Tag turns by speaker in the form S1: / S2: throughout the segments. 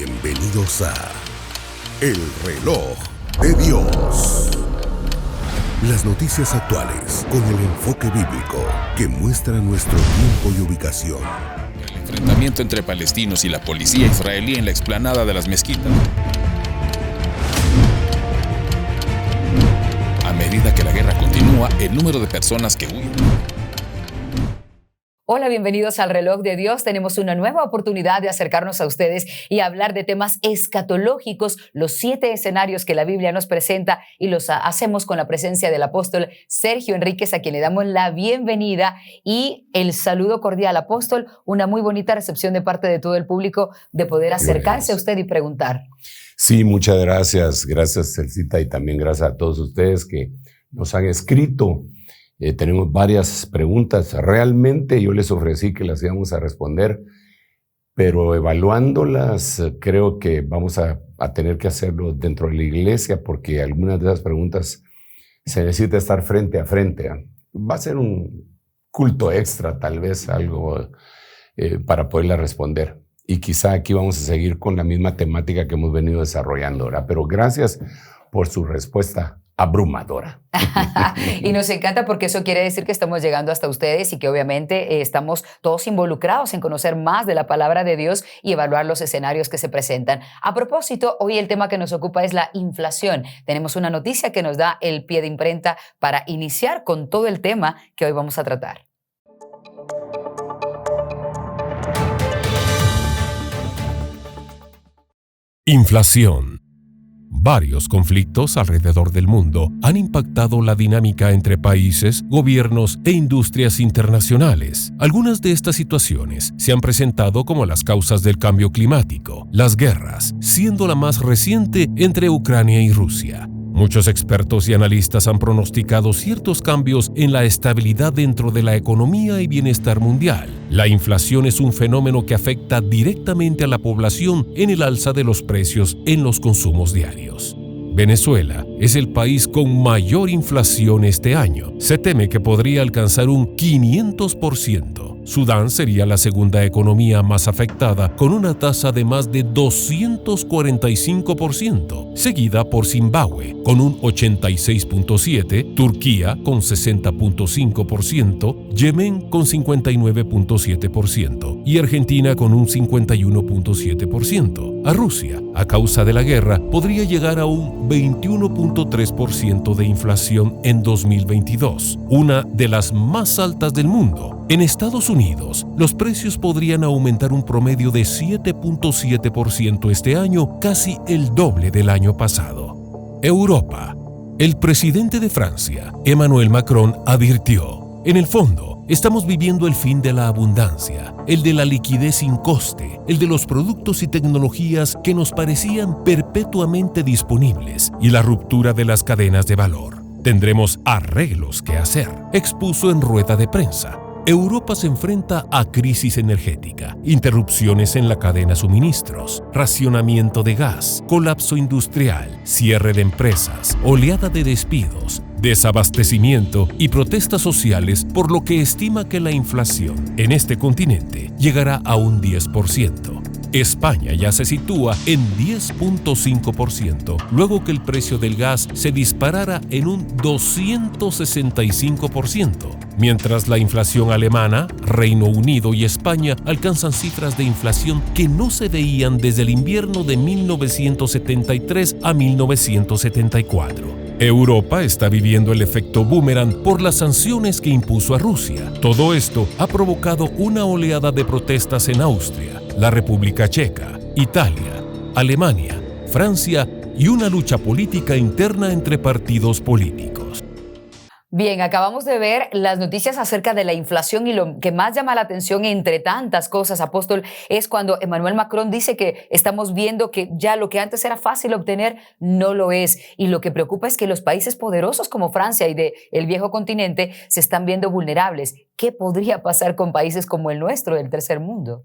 S1: Bienvenidos a El Reloj de Dios. Las noticias actuales con el enfoque bíblico que muestra nuestro tiempo y ubicación.
S2: El enfrentamiento entre palestinos y la policía israelí en la explanada de las mezquitas. A medida que la guerra continúa, el número de personas que huyen.
S3: Hola, bienvenidos al Reloj de Dios. Tenemos una nueva oportunidad de acercarnos a ustedes y hablar de temas escatológicos, los 7 escenarios que la Biblia nos presenta, y los hacemos con la presencia del apóstol Sergio Enríquez, a quien le damos la bienvenida y el saludo cordial. Apóstol, una muy bonita recepción de parte de todo el público de poder acercarse a usted y preguntar.
S4: Sí, muchas gracias. Gracias, Celcita, y también gracias a todos ustedes que nos han escrito. Tenemos varias preguntas. Realmente yo les ofrecí que las íbamos a responder, pero evaluándolas creo que vamos a tener que hacerlo dentro de la iglesia, porque algunas de esas preguntas se necesita estar frente a frente. Va a ser un culto extra, tal vez, algo para poderlas responder. Y quizá aquí vamos a seguir con la misma temática que hemos venido desarrollando ahora. Pero gracias por su respuesta abrumadora.
S3: Y nos encanta, porque eso quiere decir que estamos llegando hasta ustedes y que obviamente estamos todos involucrados en conocer más de la palabra de Dios y evaluar los escenarios que se presentan. A propósito, hoy el tema que nos ocupa es la inflación. Tenemos una noticia que nos da el pie de imprenta para iniciar con todo el tema que hoy vamos a tratar.
S5: Inflación. Varios conflictos alrededor del mundo han impactado la dinámica entre países, gobiernos e industrias internacionales. Algunas de estas situaciones se han presentado como las causas del cambio climático, las guerras, siendo la más reciente entre Ucrania y Rusia. Muchos expertos y analistas han pronosticado ciertos cambios en la estabilidad dentro de la economía y bienestar mundial. La inflación es un fenómeno que afecta directamente a la población en el alza de los precios en los consumos diarios. Venezuela es el país con mayor inflación este año. Se teme que podría alcanzar un 500%. Sudán sería la segunda economía más afectada, con una tasa de más de 245%, seguida por Zimbabue con un 86.7%, Turquía con 60.5%, Yemen con 59.7% y Argentina con un 51.7%. A Rusia, a causa de la guerra, podría llegar a un 21.3% de inflación en 2022, una de las más altas del mundo. En Estados Unidos, los precios podrían aumentar un promedio de 7.7% este año, casi el doble del año pasado. Europa. El presidente de Francia, Emmanuel Macron, advirtió: en el fondo, estamos viviendo el fin de la abundancia, el de la liquidez sin coste, el de los productos y tecnologías que nos parecían perpetuamente disponibles y la ruptura de las cadenas de valor. Tendremos arreglos que hacer, expuso en rueda de prensa. Europa se enfrenta a crisis energética, interrupciones en la cadena de suministros, racionamiento de gas, colapso industrial, cierre de empresas, oleada de despidos, desabastecimiento y protestas sociales, por lo que estima que la inflación en este continente llegará a un 10%. España ya se sitúa en 10.5%, luego que el precio del gas se disparara en un 265%, mientras la inflación alemana, Reino Unido y España alcanzan cifras de inflación que no se veían desde el invierno de 1973 a 1974. Europa está viviendo el efecto boomerang por las sanciones que impuso a Rusia. Todo esto ha provocado una oleada de protestas en Austria, la República Checa, Italia, Alemania, Francia y una lucha política interna entre partidos políticos.
S3: Bien, acabamos de ver las noticias acerca de la inflación, y lo que más llama la atención, entre tantas cosas, apóstol, es cuando Emmanuel Macron dice que estamos viendo que ya lo que antes era fácil obtener no lo es, y lo que preocupa es que los países poderosos como Francia y del viejo continente se están viendo vulnerables. ¿Qué podría pasar con países como el nuestro, del tercer mundo?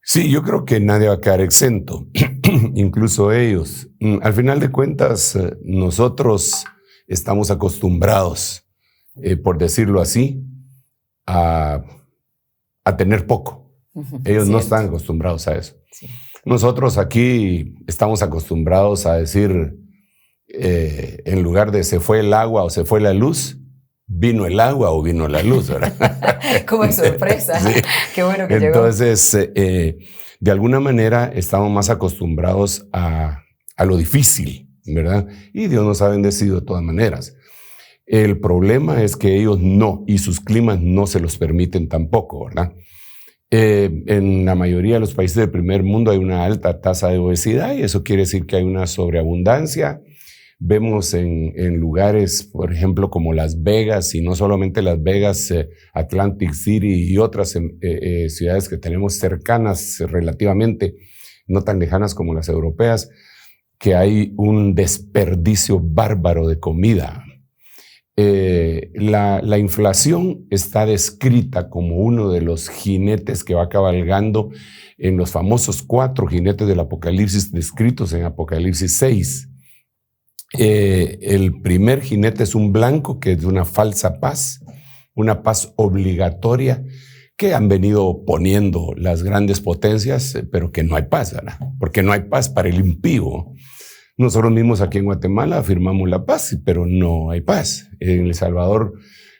S4: Sí, yo creo que nadie va a quedar exento, incluso ellos. Al final de cuentas, nosotros estamos acostumbrados, por decirlo así, a tener poco. Ellos no están acostumbrados a eso. Sí. Nosotros aquí estamos acostumbrados a decir, en lugar de se fue el agua o se fue la luz, vino el agua o vino la luz, ¿verdad?
S3: Como de sorpresa. Sí. Qué bueno que
S4: Entonces, de alguna manera estamos más acostumbrados a lo difícil, ¿verdad? Y Dios nos ha bendecido de todas maneras. El problema es que ellos no, y sus climas no se los permiten tampoco, ¿verdad? En la mayoría de los países del primer mundo hay una alta tasa de obesidad y eso quiere decir que hay una sobreabundancia. Vemos en lugares, por ejemplo, como Las Vegas, y no solamente Las Vegas, Atlantic City y otras ciudades que tenemos cercanas relativamente, no tan lejanas como las europeas, que hay un desperdicio bárbaro de comida. La inflación está descrita como uno de los jinetes que va cabalgando en los famosos 4 jinetes del Apocalipsis descritos en Apocalipsis 6. El primer jinete es un blanco, que es de una falsa paz, una paz obligatoria que han venido poniendo las grandes potencias, pero que no hay paz, ¿verdad? Porque no hay paz para el impío. Nosotros mismos aquí en Guatemala firmamos la paz, pero no hay paz. En El Salvador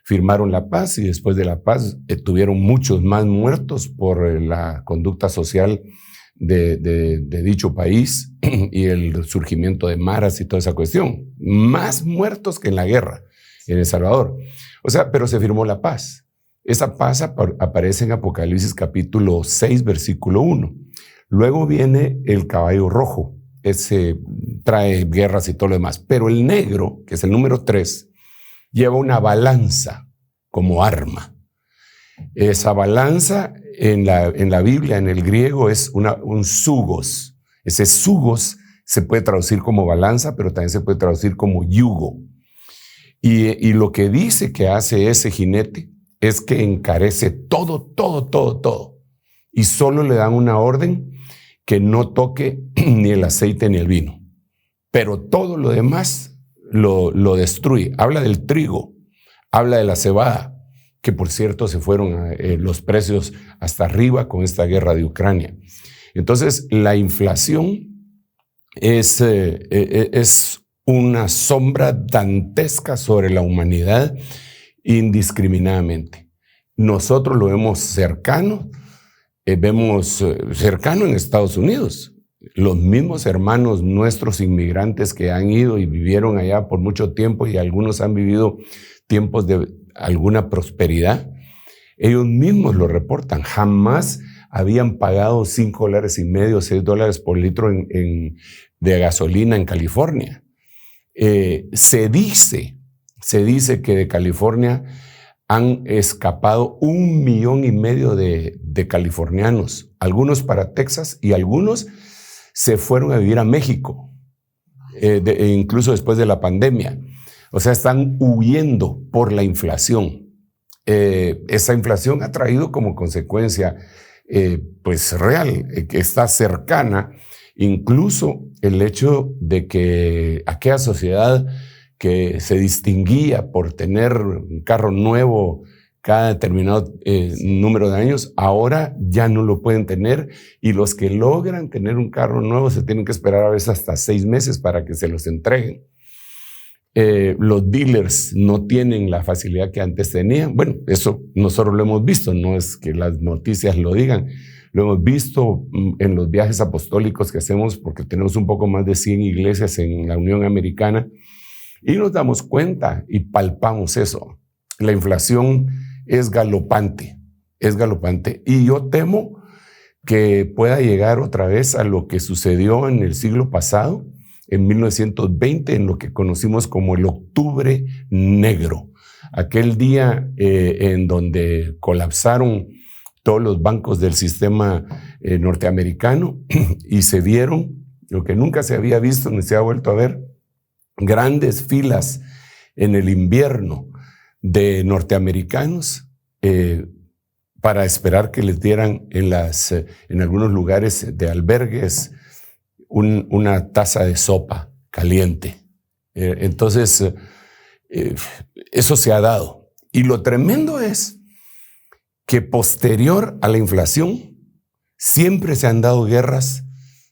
S4: firmaron la paz y después de la paz tuvieron muchos más muertos por la conducta social de dicho país y el surgimiento de maras y toda esa cuestión. Más muertos que en la guerra en El Salvador. O sea, pero se firmó la paz. Esa paz aparece en Apocalipsis capítulo 6, versículo 1. Luego viene el caballo rojo. Ese trae guerras y todo lo demás. Pero el negro, que es el número 3, lleva una balanza como arma. Esa balanza en la Biblia, en el griego, es un zugos. Ese zugos se puede traducir como balanza, pero también se puede traducir como yugo. Y lo que dice que hace ese jinete es que encarece todo. Y solo le dan una orden que no toque ni el aceite ni el vino. Pero todo lo demás lo destruye. Habla del trigo, habla de la cebada, que por cierto se fueron los precios hasta arriba con esta guerra de Ucrania. Entonces la inflación es una sombra dantesca sobre la humanidad indiscriminadamente. Nosotros lo vemos cercano en Estados Unidos. Los mismos hermanos nuestros inmigrantes que han ido y vivieron allá por mucho tiempo y algunos han vivido tiempos de alguna prosperidad, ellos mismos lo reportan. Jamás habían pagado $5.50, $6 por litro de gasolina en California. Se dice que de California han escapado 1,5 millones de californianos, algunos para Texas y algunos se fueron a vivir a México, incluso después de la pandemia. O sea, están huyendo por la inflación. Esa inflación ha traído como consecuencia, pues real, que está cercana, incluso el hecho de que aquella sociedad que se distinguía por tener un carro nuevo cada determinado número de años, ahora ya no lo pueden tener, y los que logran tener un carro nuevo se tienen que esperar a veces hasta 6 meses para que se los entreguen. Los dealers no tienen la facilidad que antes tenían. Bueno, eso nosotros lo hemos visto, no es que las noticias lo digan, lo hemos visto en los viajes apostólicos que hacemos, porque tenemos un poco más de 100 iglesias en la Unión Americana, y nos damos cuenta y palpamos eso. La inflación es galopante, y yo temo que pueda llegar otra vez a lo que sucedió en el siglo pasado, en 1920, en lo que conocimos como el Octubre Negro, aquel día en donde colapsaron todos los bancos del sistema norteamericano y se vieron lo que nunca se había visto ni se ha vuelto a ver, grandes filas en el invierno de norteamericanos para esperar que les dieran en algunos lugares de albergues una taza de sopa caliente. Entonces, eso se ha dado. Y lo tremendo es que posterior a la inflación siempre se han dado guerras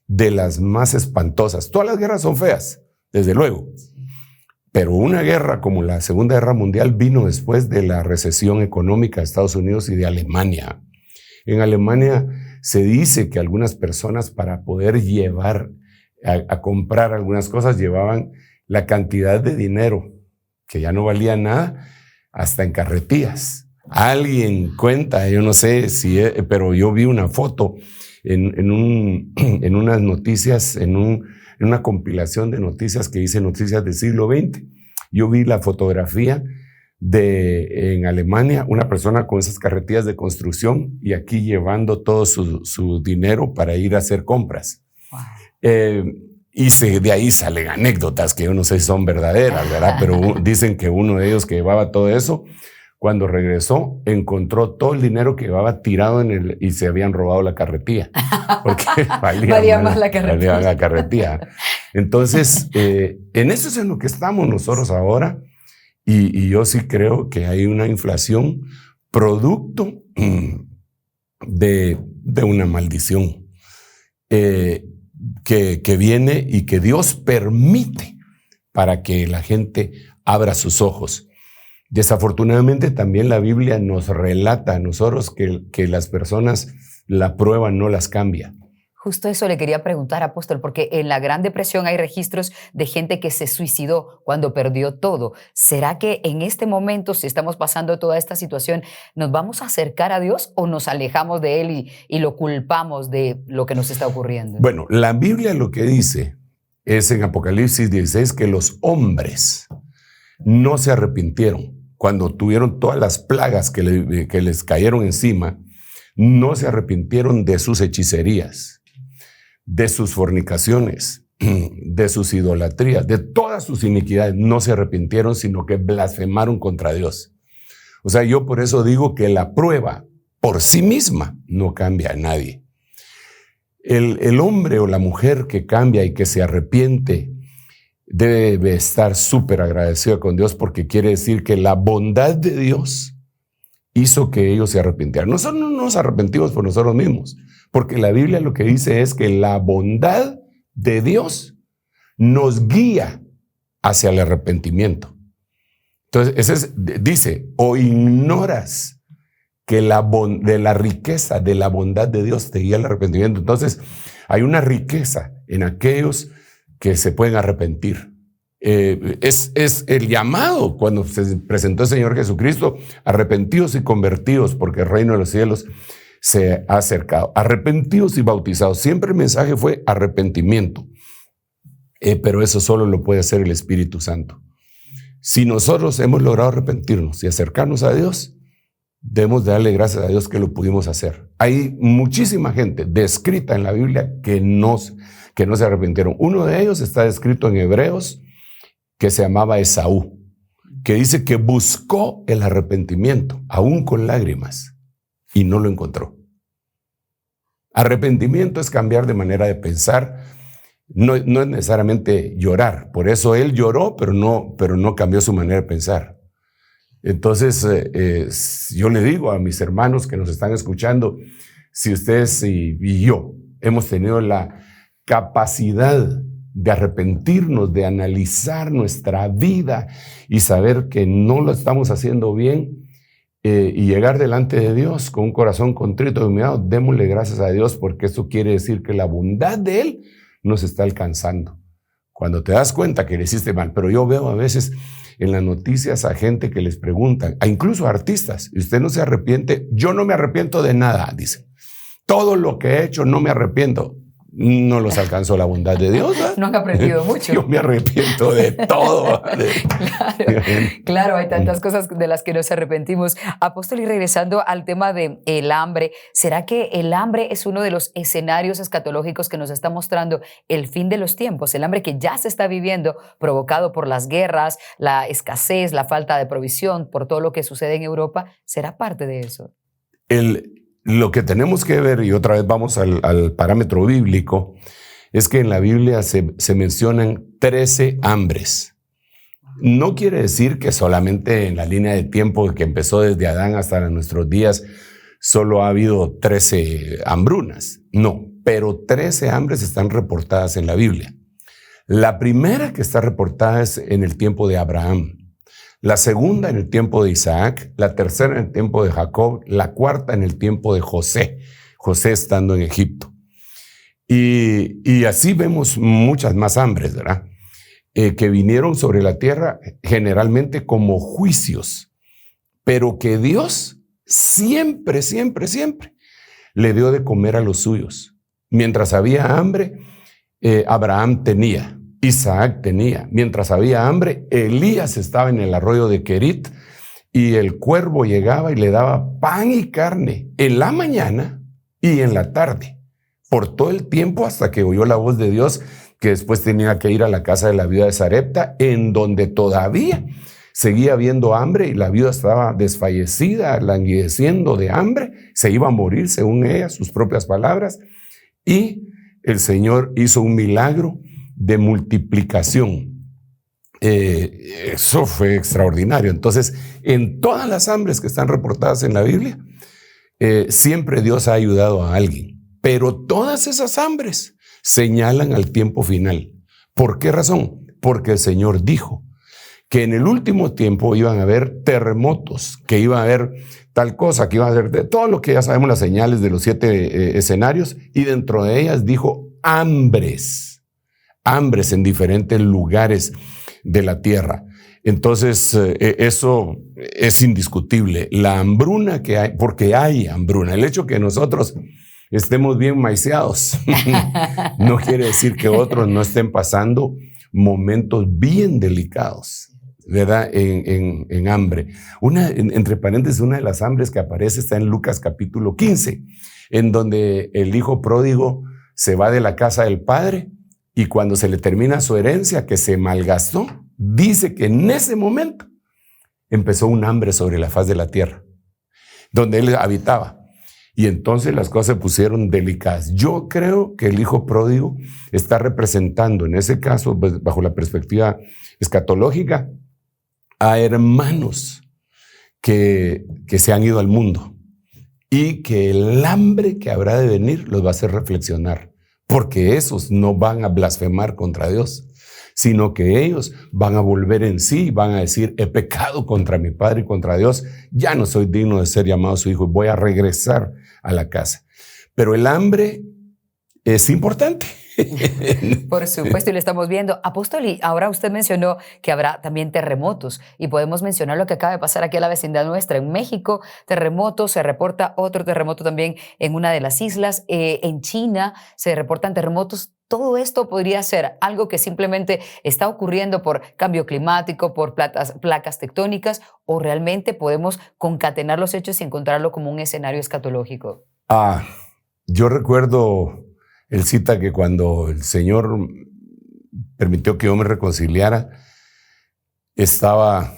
S4: de las más espantosas. Todas las guerras son feas, desde luego. Pero una guerra como la Segunda Guerra Mundial vino después de la recesión económica de Estados Unidos y de Alemania. En Alemania se dice que algunas personas, para poder llevar a comprar algunas cosas, llevaban la cantidad de dinero, que ya no valía nada, hasta en carretillas. Alguien cuenta, yo no sé si, pero yo vi una foto en unas noticias, en una compilación de noticias que dice Noticias del siglo XX. Yo vi la fotografía en Alemania, una persona con esas carretillas de construcción y aquí llevando todo su dinero para ir a hacer compras. Wow. De ahí salen anécdotas que yo no sé si son verdaderas, ¿verdad? Pero dicen que uno de ellos que llevaba todo eso, cuando regresó, encontró todo el dinero que llevaba tirado y se habían robado la carretilla. Porque valía más la carretilla. Valía la carretilla. Entonces, en eso es en lo que estamos nosotros ahora. Y yo sí creo que hay una inflación producto de una maldición que viene y que Dios permite para que la gente abra sus ojos. Desafortunadamente también la Biblia nos relata a nosotros que las personas la prueba no las cambia.
S3: Justo eso le quería preguntar, apóstol, porque en la Gran Depresión hay registros de gente que se suicidó cuando perdió todo. ¿Será que en este momento, si estamos pasando toda esta situación, nos vamos a acercar a Dios o nos alejamos de Él y lo culpamos de lo que nos está ocurriendo?
S4: Bueno, la Biblia lo que dice es en Apocalipsis 16 que los hombres no se arrepintieron. Cuando tuvieron todas las plagas que les cayeron encima, no se arrepintieron de sus hechicerías, de sus fornicaciones, de sus idolatrías, de todas sus iniquidades. No se arrepintieron, sino que blasfemaron contra Dios. O sea, yo por eso digo que la prueba por sí misma no cambia a nadie. El hombre o la mujer que cambia y que se arrepiente debe estar súper agradecido con Dios, porque quiere decir que la bondad de Dios hizo que ellos se arrepintieran. Nosotros no nos arrepentimos por nosotros mismos, porque la Biblia lo que dice es que la bondad de Dios nos guía hacia el arrepentimiento. Entonces, dice, o ignoras que de la riqueza de la bondad de Dios te guía al arrepentimiento. Entonces, hay una riqueza en aquellos que se pueden arrepentir. Es el llamado cuando se presentó el Señor Jesucristo: arrepentidos y convertidos, porque el reino de los cielos se ha acercado. Arrepentidos y bautizados. Siempre el mensaje fue arrepentimiento. Pero eso solo lo puede hacer el Espíritu Santo. Si nosotros hemos logrado arrepentirnos y acercarnos a Dios, debemos darle gracias a Dios que lo pudimos hacer. Hay muchísima gente descrita en la Biblia que no se arrepintieron. Uno de ellos está descrito en Hebreos, que se llamaba Esaú, que dice que buscó el arrepentimiento, aún con lágrimas, y no lo encontró. Arrepentimiento es cambiar de manera de pensar, no es necesariamente llorar. Por eso él lloró, pero no cambió su manera de pensar. Entonces, yo le digo a mis hermanos que nos están escuchando, si ustedes y yo hemos tenido la capacidad de arrepentirnos, de analizar nuestra vida y saber que no lo estamos haciendo bien, y llegar delante de Dios con un corazón contrito y humillado, démosle gracias a Dios, porque eso quiere decir que la bondad de Él nos está alcanzando. Cuando te das cuenta que le hiciste mal. Pero yo veo a veces en las noticias a gente que les preguntan, incluso a artistas, ¿y usted no se arrepiente? Yo no me arrepiento de nada, dice. Todo lo que he hecho no me arrepiento. No los alcanzó la bondad de Dios, ¿verdad?
S3: No han aprendido mucho.
S4: Yo me arrepiento de todo.
S3: Claro, hay tantas cosas de las que nos arrepentimos. Apóstol, y regresando al tema del hambre, ¿será que el hambre es uno de los escenarios escatológicos que nos está mostrando el fin de los tiempos? El hambre que ya se está viviendo, provocado por las guerras, la escasez, la falta de provisión, por todo lo que sucede en Europa, ¿será parte de eso?
S4: Lo que tenemos que ver, y otra vez vamos al parámetro bíblico, es que en la Biblia se mencionan 13 hambres. No quiere decir que solamente en la línea de tiempo que empezó desde Adán hasta nuestros días solo ha habido 13 hambrunas. No, pero 13 hambres están reportadas en la Biblia. La primera que está reportada es en el tiempo de Abraham, la segunda en el tiempo de Isaac, la tercera en el tiempo de Jacob, la cuarta en el tiempo de José, José estando en Egipto. Y así vemos muchas más hambres, ¿verdad? Que vinieron sobre la tierra generalmente como juicios, pero que Dios siempre, siempre, siempre le dio de comer a los suyos. Mientras había hambre, Abraham tenía, Isaac tenía. Mientras había hambre, Elías estaba en el arroyo de Querit y el cuervo llegaba y le daba pan y carne en la mañana y en la tarde, por todo el tiempo hasta que oyó la voz de Dios, que después tenía que ir a la casa de la viuda de Sarepta, en donde todavía seguía habiendo hambre y la viuda estaba desfallecida, languideciendo de hambre, se iba a morir según ella, sus propias palabras, y el Señor hizo un milagro de multiplicación. Eso fue extraordinario. Entonces, en todas las hambres que están reportadas en la Biblia, siempre Dios ha ayudado a alguien, pero todas esas hambres señalan al tiempo final. ¿Por qué razón? Porque el Señor dijo que en el último tiempo iban a haber terremotos, que iba a haber tal cosa, que iba a haber de todo lo que ya sabemos, las señales de los 7 escenarios, y dentro de ellas dijo hambres en diferentes lugares de la tierra. Entonces, eso es indiscutible. La hambruna que hay, porque hay hambruna, el hecho que nosotros estemos bien maiciados no quiere decir que otros no estén pasando momentos bien delicados, ¿verdad? En hambre. Entre paréntesis, una de las hambres que aparece está en Lucas capítulo 15, en donde el hijo pródigo se va de la casa del padre y cuando se le termina su herencia, que se malgastó, dice que en ese momento empezó un hambre sobre la faz de la tierra, donde él habitaba. Y entonces las cosas se pusieron delicadas. Yo creo que el hijo pródigo está representando, en ese caso, pues, bajo la perspectiva escatológica, a hermanos que se han ido al mundo y que el hambre que habrá de venir los va a hacer reflexionar, porque esos no van a blasfemar contra Dios, sino que ellos van a volver en sí y van a decir: he pecado contra mi Padre y contra Dios, ya no soy digno de ser llamado su hijo y voy a regresar a la casa. Pero el hambre es importante.
S3: Por supuesto, y lo estamos viendo. Apóstol, y ahora usted mencionó que habrá también terremotos, y podemos mencionar lo que acaba de pasar aquí a la vecindad nuestra. En México, terremotos, se reporta otro terremoto también en una de las islas. En China se reportan terremotos. Todo esto podría ser algo que simplemente está ocurriendo por cambio climático, por placas tectónicas, o realmente podemos concatenar los hechos y encontrarlo como un escenario escatológico.
S4: Yo recuerdo, Elcita, que cuando el Señor permitió que yo me reconciliara, estaba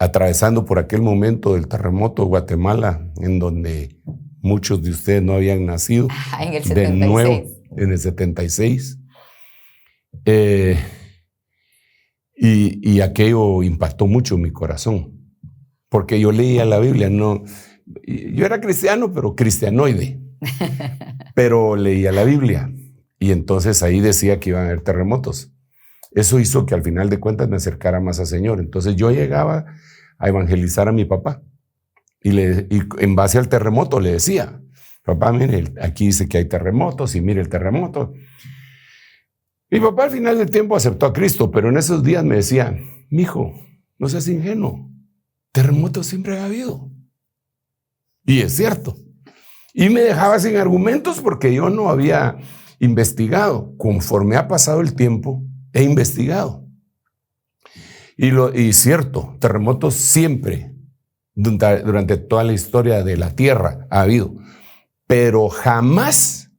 S4: atravesando por aquel momento del terremoto de Guatemala, en donde muchos de ustedes no habían nacido.
S3: En el 76.
S4: De nuevo, en el 76. Y aquello impactó mucho mi corazón, porque yo leía la Biblia, no, yo era cristiano, pero cristianoide, pero leía la Biblia, y entonces ahí decía que iban a haber terremotos. Eso hizo que al final de cuentas me acercara más al Señor. Entonces yo llegaba a evangelizar a mi papá, y en base al terremoto le decía: papá, mire, aquí dice que hay terremotos y mire el terremoto. Mi papá al final del tiempo aceptó a Cristo, pero en esos días me decía: mijo, no seas ingenuo, terremotos siempre ha habido. Y es cierto. Y me dejaba sin argumentos porque yo no había investigado. Conforme ha pasado el tiempo, he investigado. Y cierto, terremotos siempre, durante toda la historia de la tierra, ha habido. Pero jamás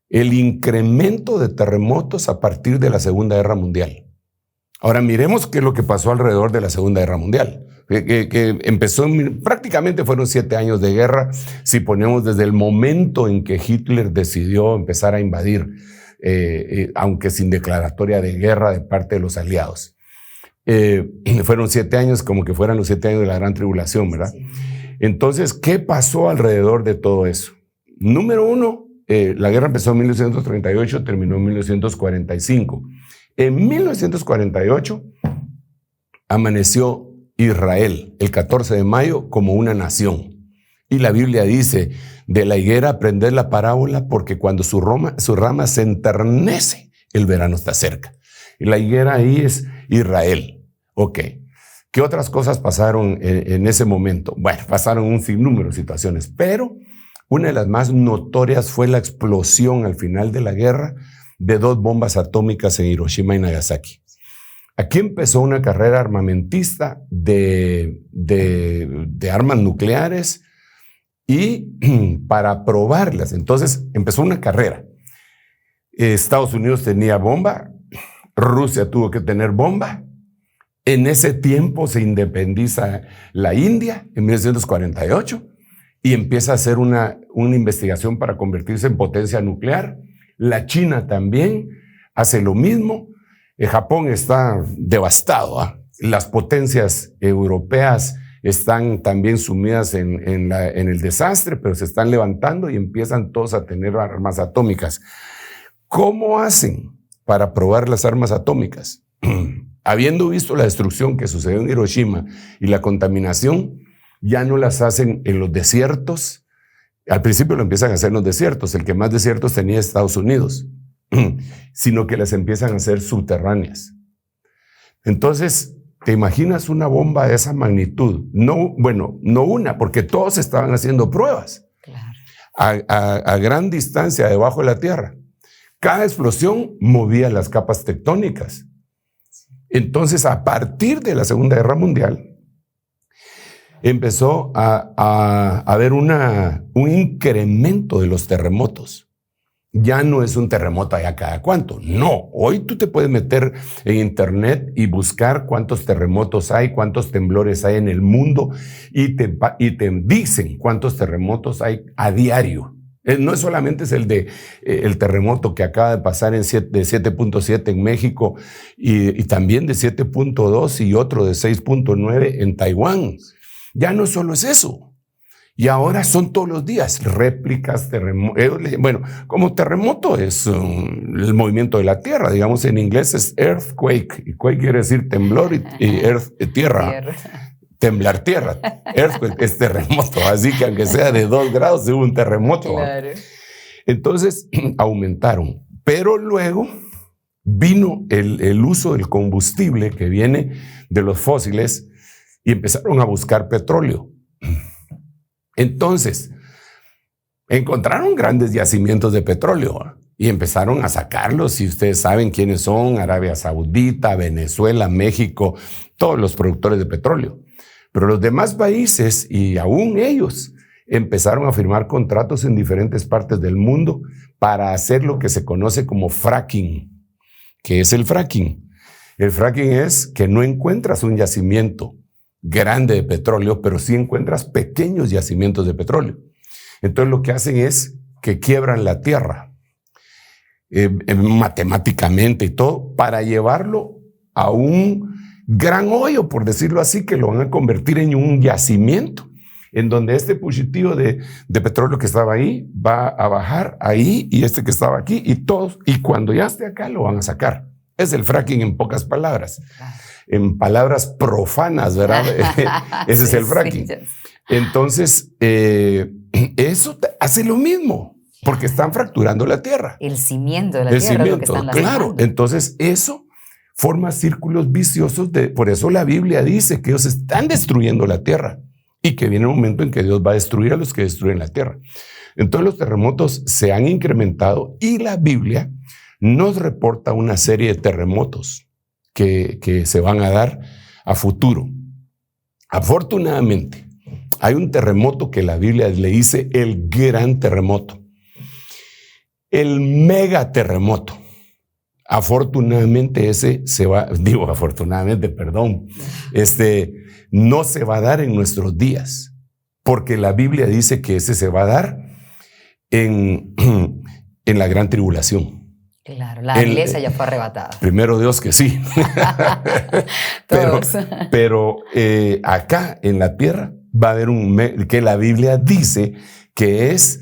S4: el incremento de terremotos a partir de la Segunda Guerra Mundial. Ahora miremos qué es lo que pasó alrededor de la Segunda Guerra Mundial, que empezó, prácticamente fueron 7 años de guerra, si ponemos desde el momento en que Hitler decidió empezar a invadir, aunque sin declaratoria de guerra de parte de los aliados. Fueron 7 años como que fueran los 7 años de la Gran Tribulación, ¿verdad? Entonces, ¿qué pasó alrededor de todo eso? Número 1, la guerra empezó en 1938, terminó en 1945. En 1948 amaneció Israel, el 14 de mayo, como una nación. Y la Biblia dice, de la higuera aprended la parábola, porque cuando su rama se enternece, el verano está cerca. Y la higuera ahí es Israel. Ok. ¿Qué otras cosas pasaron en ese momento? Bueno, pasaron un sinnúmero de situaciones, pero una de las más notorias fue la explosión al final de la guerra de 2 bombas atómicas en Hiroshima y Nagasaki. Aquí empezó una carrera armamentista de armas nucleares y para probarlas. Entonces empezó una carrera. Estados Unidos tenía bomba, Rusia tuvo que tener bomba. En ese tiempo se independiza la India en 1948 y empieza a hacer una investigación para convertirse en potencia nuclear. La China también hace lo mismo. Japón está devastado, ¿eh? Las potencias europeas están también sumidas en el desastre, pero se están levantando y empiezan todos a tener armas atómicas. ¿Cómo hacen para probar las armas atómicas? Habiendo visto la destrucción que sucedió en Hiroshima y la contaminación, ya no las hacen en los desiertos. Al principio lo empiezan a hacer en los desiertos. El que más desiertos tenía Estados Unidos, sino que las empiezan a hacer subterráneas. Entonces, ¿te imaginas una bomba de esa magnitud? No, bueno, no una, porque todos estaban haciendo pruebas. Claro. A gran distancia debajo de la tierra. Cada explosión movía las capas tectónicas. Entonces, a partir de la Segunda Guerra Mundial, empezó a haber un incremento de los terremotos. Ya no es un terremoto allá cada cuánto. No, hoy tú te puedes meter en internet y buscar cuántos terremotos hay, cuántos temblores hay en el mundo y te dicen cuántos terremotos hay a diario. No es solamente es el terremoto que acaba de pasar de 7.7 en México y también de 7.2 y otro de 6.9 en Taiwán. Ya no solo es eso. Y ahora son todos los días réplicas, terremotos. Bueno, como terremoto es el movimiento de la tierra. Digamos, en inglés es earthquake. Y quake quiere decir temblor y tierra. Temblar tierra. Earthquake es terremoto. Así que aunque sea de 2 grados, hubo un terremoto. Claro. Entonces aumentaron. Pero luego vino el uso del combustible que viene de los fósiles y empezaron a buscar petróleo. Entonces, encontraron grandes yacimientos de petróleo y empezaron a sacarlos. Y ustedes saben quiénes son: Arabia Saudita, Venezuela, México, todos los productores de petróleo. Pero los demás países, y aún ellos, empezaron a firmar contratos en diferentes partes del mundo para hacer lo que se conoce como fracking. ¿Qué es el fracking? El fracking es que no encuentras un yacimiento grande de petróleo, pero sí encuentras pequeños yacimientos de petróleo. Entonces lo que hacen es que quiebran la tierra matemáticamente y todo para llevarlo a un gran hoyo, por decirlo así, que lo van a convertir en un yacimiento, en donde este puchitío de petróleo que estaba ahí va a bajar ahí y este que estaba aquí y todos, y cuando ya esté acá lo van a sacar. Es el fracking en pocas palabras. En palabras profanas, ¿verdad? Ese es el fracking. Sí. Entonces, eso hace lo mismo, porque están fracturando la tierra.
S3: El cimiento de la tierra.
S4: Cimiento,
S3: lo que están
S4: claro. Entonces, eso forma círculos viciosos. Por eso la Biblia dice que ellos están destruyendo la tierra y que viene un momento en que Dios va a destruir a los que destruyen la tierra. Entonces, los terremotos se han incrementado y la Biblia nos reporta una serie de terremotos que se van a dar a futuro. Afortunadamente, hay un terremoto que la Biblia le dice el gran terremoto, el mega terremoto. Afortunadamente no se va a dar en nuestros días, porque la Biblia dice que ese se va a dar en la gran tribulación.
S3: Claro, la iglesia ya fue arrebatada.
S4: Primero Dios que sí. pero acá en la tierra va a haber que la Biblia dice que es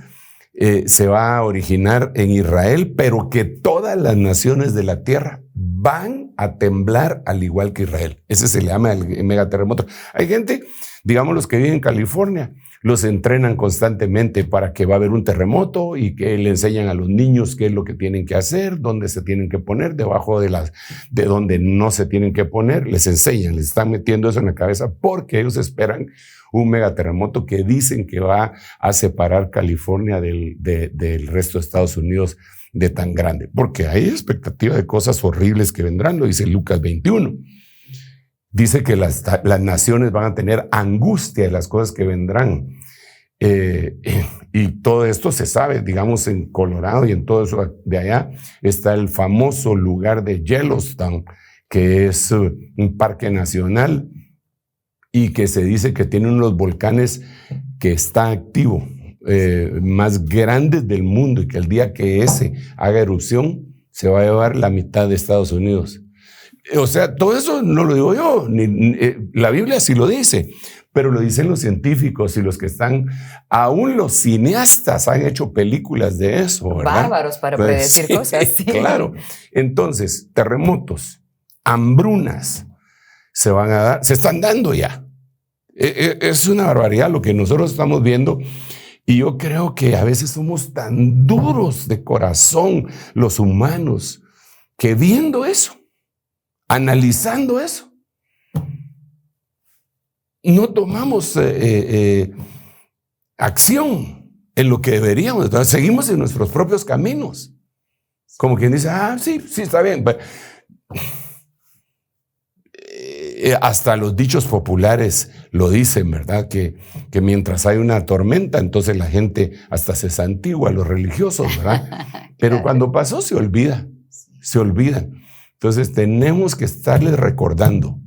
S4: se va a originar en Israel, pero que todas las naciones de la tierra van a temblar al igual que Israel. Ese se le llama el megaterremoto. Hay gente, digamos los que viven en California, los entrenan constantemente para que va a haber un terremoto y que le enseñan a los niños qué es lo que tienen que hacer, dónde se tienen que poner, debajo de donde no se tienen que poner, les enseñan, les están metiendo eso en la cabeza porque ellos esperan un megaterremoto que dicen que va a separar California del resto de Estados Unidos de tan grande, porque hay expectativa de cosas horribles que vendrán, lo dice Lucas 21. Dice que las naciones van a tener angustia de las cosas que vendrán. Y todo esto se sabe, digamos, en Colorado y en todo eso de allá está el famoso lugar de Yellowstone, que es un parque nacional y que se dice que tiene uno de los volcanes que está activo, más grandes del mundo, y que el día que ese haga erupción se va a llevar la mitad de Estados Unidos. O sea, todo eso no lo digo yo, la Biblia sí lo dice, pero lo dicen los científicos y los que están, aún los cineastas han hecho películas de eso, ¿verdad?
S3: Bárbaros para predecir
S4: sí,
S3: cosas. Sí.
S4: Claro. Entonces, terremotos, hambrunas se van a dar, se están dando ya. Es una barbaridad lo que nosotros estamos viendo. Y yo creo que a veces somos tan duros de corazón los humanos que viendo eso, analizando eso, no tomamos acción en lo que deberíamos. Entonces, seguimos en nuestros propios caminos. Como quien dice, sí, está bien. Hasta los dichos populares lo dicen, ¿verdad? Que mientras hay una tormenta, entonces la gente hasta se santigua, los religiosos, ¿verdad? Pero
S3: Claro.
S4: cuando pasó se olvidan. Entonces tenemos que estarles recordando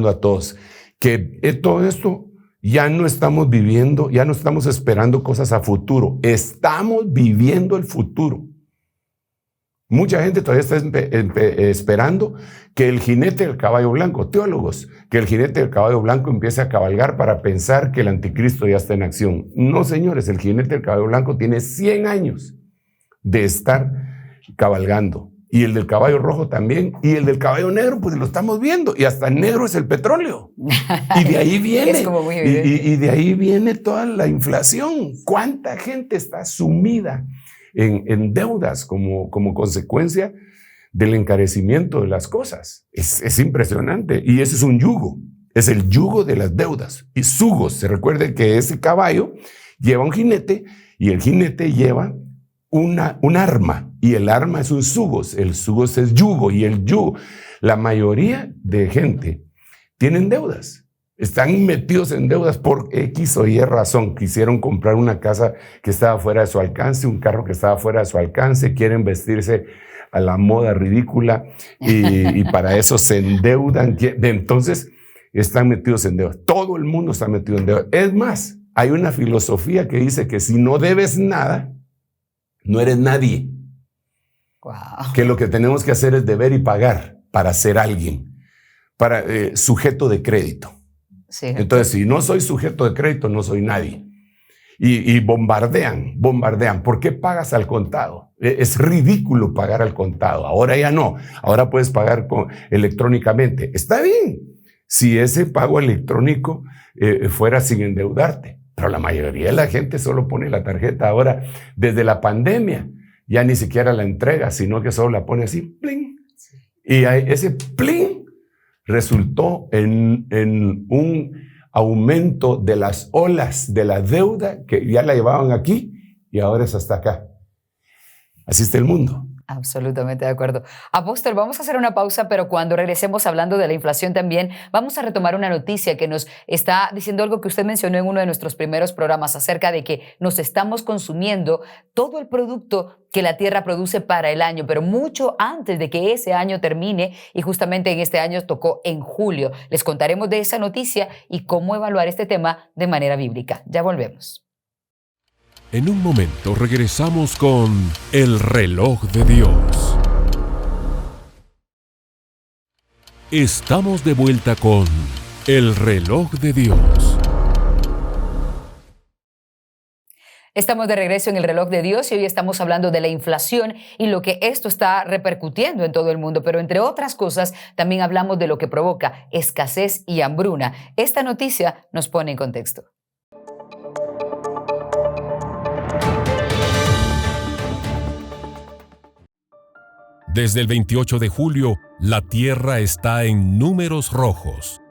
S4: a todos que todo esto ya no estamos viviendo, ya no estamos esperando cosas a futuro, estamos viviendo el futuro. Mucha gente todavía está esperando que el jinete del caballo blanco, teólogos, que el jinete del caballo blanco empiece a cabalgar para pensar que el anticristo ya está en acción. No, señores, el jinete del caballo blanco tiene 100 años de estar cabalgando. Y el del caballo rojo también. Y el del caballo negro, pues lo estamos viendo. Y hasta negro es el petróleo. Y de ahí viene.
S3: Es como muy evidente.
S4: Y de ahí viene toda la inflación. ¿Cuánta gente está sumida en deudas como consecuencia del encarecimiento de las cosas? Es impresionante. Y ese es un yugo. Es el yugo de las deudas. Y sugos. Se recuerde que ese caballo lleva un jinete y el jinete lleva un arma, y el arma es un sugos. El sugos es yugo, y el yugo, la mayoría de gente tienen deudas, están metidos en deudas por X o Y razón. Quisieron comprar una casa que estaba fuera de su alcance, un carro que estaba fuera de su alcance, quieren vestirse a la moda ridícula y para eso se endeudan. Entonces están metidos en deudas. Todo el mundo está metido en deudas. Es más, hay una filosofía que dice que si no debes nada, no eres nadie.
S3: Wow.
S4: Que lo que tenemos que hacer es deber y pagar para ser alguien, para sujeto de crédito.
S3: Sí.
S4: Entonces, si no soy sujeto de crédito, no soy nadie. Y bombardean. ¿Por qué pagas al contado? Es ridículo pagar al contado. Ahora ya no. Ahora puedes pagar electrónicamente. Está bien si ese pago electrónico fuera sin endeudarte. Pero la mayoría de la gente solo pone la tarjeta ahora. Desde la pandemia ya ni siquiera la entrega, sino que solo la pone así, pling. Y ese pling resultó en un aumento de las olas de la deuda que ya la llevaban aquí y ahora es hasta acá. Así está el mundo.
S3: Absolutamente de acuerdo. Apóstol, vamos a hacer una pausa, pero cuando regresemos hablando de la inflación también, vamos a retomar una noticia que nos está diciendo algo que usted mencionó en uno de nuestros primeros programas acerca de que nos estamos consumiendo todo el producto que la tierra produce para el año, pero mucho antes de que ese año termine, y justamente en este año tocó en julio. Les contaremos de esa noticia y cómo evaluar este tema de manera bíblica. Ya volvemos.
S5: En un momento regresamos con El Reloj de Dios. Estamos de vuelta con El Reloj de Dios.
S3: Estamos de regreso en el reloj de Dios y hoy estamos hablando de la inflación y lo que esto está repercutiendo en todo el mundo, pero entre otras cosas también hablamos de lo que provoca escasez y hambruna. Esta noticia nos pone en contexto.
S5: Desde el 28 de julio, la Tierra está en números rojos.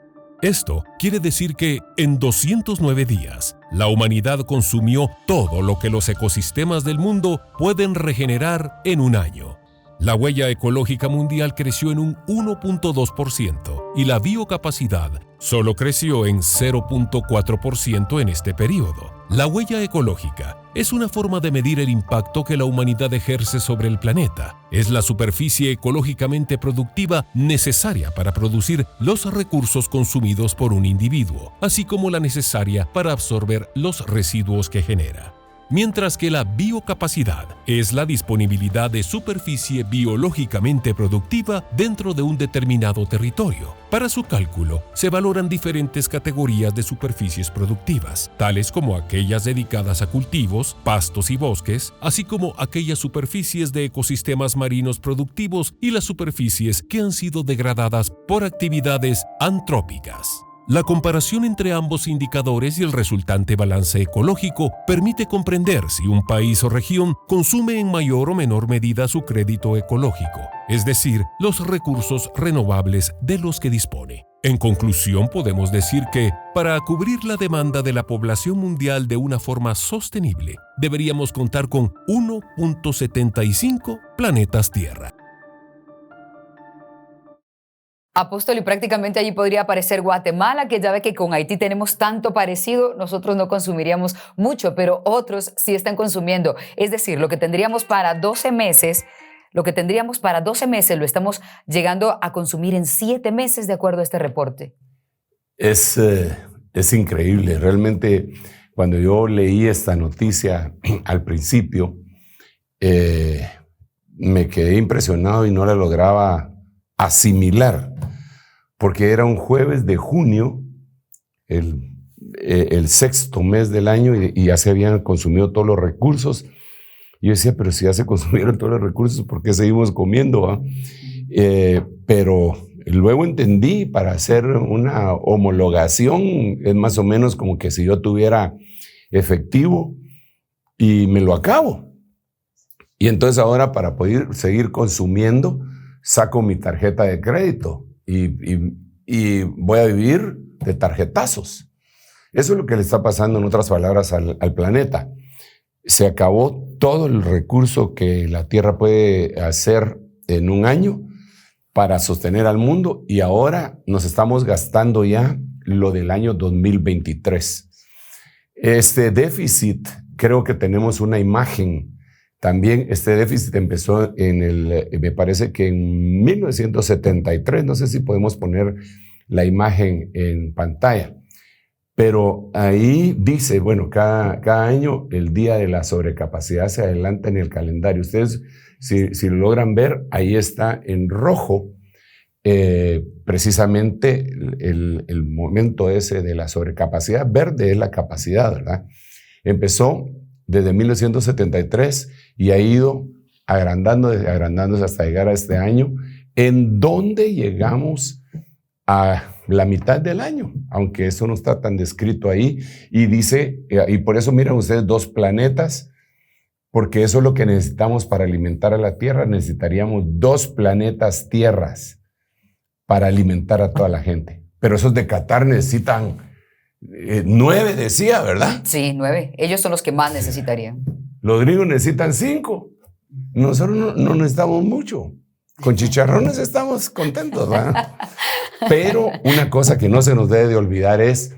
S5: Esto quiere decir que en 209 días, la humanidad consumió todo lo que los ecosistemas del mundo pueden regenerar en un año. La huella ecológica mundial creció en un 1.2% y la biocapacidad solo creció en 0.4% en este periodo. La huella ecológica es una forma de medir el impacto que la humanidad ejerce sobre el planeta. Es la superficie ecológicamente productiva necesaria para producir los recursos consumidos por un individuo, así como la necesaria para absorber los residuos que genera. Mientras que la biocapacidad es la disponibilidad de superficie biológicamente productiva dentro de un determinado territorio. Para su cálculo, se valoran diferentes categorías de superficies productivas, tales como aquellas dedicadas a cultivos, pastos y bosques, así como aquellas superficies de ecosistemas marinos productivos y las superficies que han sido degradadas por actividades antrópicas. La comparación entre ambos indicadores y el resultante balance ecológico permite comprender si un país o región consume en mayor o menor medida su crédito ecológico, es decir, los recursos renovables de los que dispone. En conclusión, podemos decir que, para cubrir la demanda de la población mundial de una forma sostenible, deberíamos contar con 1.75 planetas Tierra.
S3: Apóstol, y prácticamente allí podría aparecer Guatemala, que ya ve que con Haití tenemos tanto parecido, nosotros no consumiríamos mucho, pero otros sí están consumiendo. Es decir, lo que tendríamos para 12 meses, lo estamos llegando a consumir en 7 meses, de acuerdo a este reporte.
S4: Es increíble. Realmente, cuando yo leí esta noticia al principio, me quedé impresionado y no la lograba asimilar, porque era un jueves de junio, el 6º mes del año, y ya se habían consumido todos los recursos. Y yo decía, pero si ya se consumieron todos los recursos, ¿por qué seguimos comiendo? Pero luego entendí, para hacer una homologación, es más o menos como que si yo tuviera efectivo y me lo acabo. Y entonces ahora, para poder seguir consumiendo, saco mi tarjeta de crédito y voy a vivir de tarjetazos. Eso es lo que le está pasando, en otras palabras, al planeta. Se acabó todo el recurso que la Tierra puede hacer en un año para sostener al mundo, y ahora nos estamos gastando ya lo del año 2023. Este déficit, creo que tenemos una imagen. También este déficit empezó me parece que en 1973, no sé si podemos poner la imagen en pantalla, pero ahí dice, bueno, cada año el día de la sobrecapacidad se adelanta en el calendario. Ustedes, si lo logran ver, ahí está en rojo, precisamente el momento ese de la sobrecapacidad. Verde es la capacidad, ¿verdad? Empezó desde 1973 y ha ido agrandándose hasta llegar a este año, en donde llegamos a la mitad del año, aunque eso no está tan descrito ahí, y dice, y por eso miran ustedes 2 planetas, porque eso es lo que necesitamos para alimentar a la Tierra. Necesitaríamos 2 planetas tierras para alimentar a toda la gente, pero esos de Qatar necesitan 9, decía, ¿verdad?
S3: Sí, 9. Ellos son los que más necesitarían.
S4: Los gringos necesitan 5. Nosotros no necesitamos mucho. Con chicharrones estamos contentos, ¿verdad? Pero una cosa que no se nos debe de olvidar es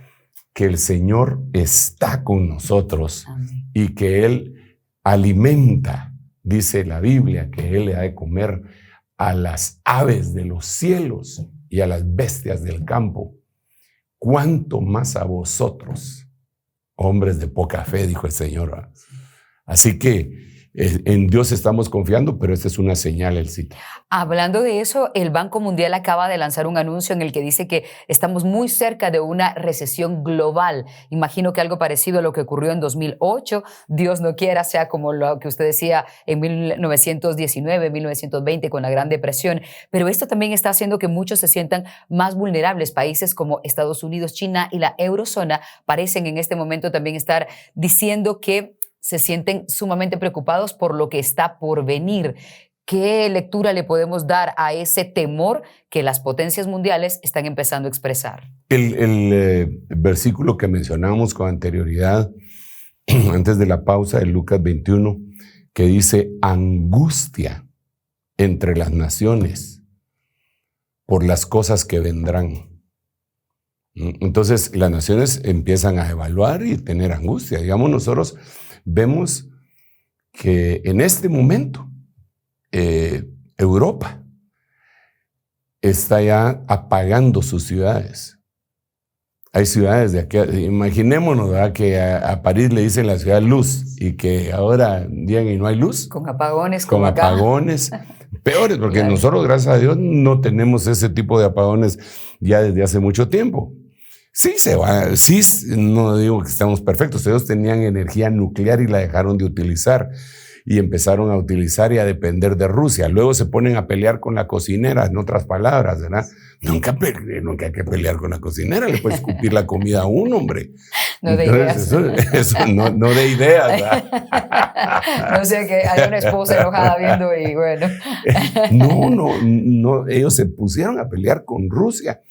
S4: que el Señor está con nosotros. Amén. Y que Él alimenta, dice la Biblia, que Él le da de comer a las aves de los cielos y a las bestias del campo. ¿Cuánto más a vosotros, hombres de poca fe?, dijo el Señor. Así que En Dios estamos confiando, pero esta es una señal, Elcita.
S3: Hablando de eso, el Banco Mundial acaba de lanzar un anuncio en el que dice que estamos muy cerca de una recesión global. Imagino que algo parecido a lo que ocurrió en 2008. Dios no quiera sea como lo que usted decía en 1919, 1920 con la Gran Depresión. Pero esto también está haciendo que muchos se sientan más vulnerables. Países como Estados Unidos, China y la eurozona parecen en este momento también estar diciendo que se sienten sumamente preocupados por lo que está por venir. ¿Qué lectura le podemos dar a ese temor que las potencias mundiales están empezando a expresar?
S4: El versículo que mencionábamos con anterioridad, antes de la pausa, de Lucas 21, que dice angustia entre las naciones por las cosas que vendrán. Entonces las naciones empiezan a evaluar y tener angustia. Digamos, nosotros vemos que en este momento Europa está ya apagando sus ciudades. Hay ciudades de aquí, imaginémonos, ¿verdad?, que a París le dicen la ciudad luz y que ahora digan y no hay luz.
S3: Con apagones.
S4: Con apagones peores, porque
S3: claro,
S4: nosotros, gracias a Dios, no tenemos ese tipo de apagones ya desde hace mucho tiempo. Sí, no digo que estamos perfectos. Ellos tenían energía nuclear y la dejaron de utilizar. Y empezaron a utilizar y a depender de Rusia. Luego se ponen a pelear con la cocinera, en otras palabras, ¿verdad? Nunca hay que pelear con la cocinera, le puede escupir la comida a un hombre.
S3: No de
S4: ideas. Eso no de ideas, ¿verdad?
S3: No sé, que hay una esposa enojada viendo y bueno.
S4: No, ellos se pusieron a pelear con Rusia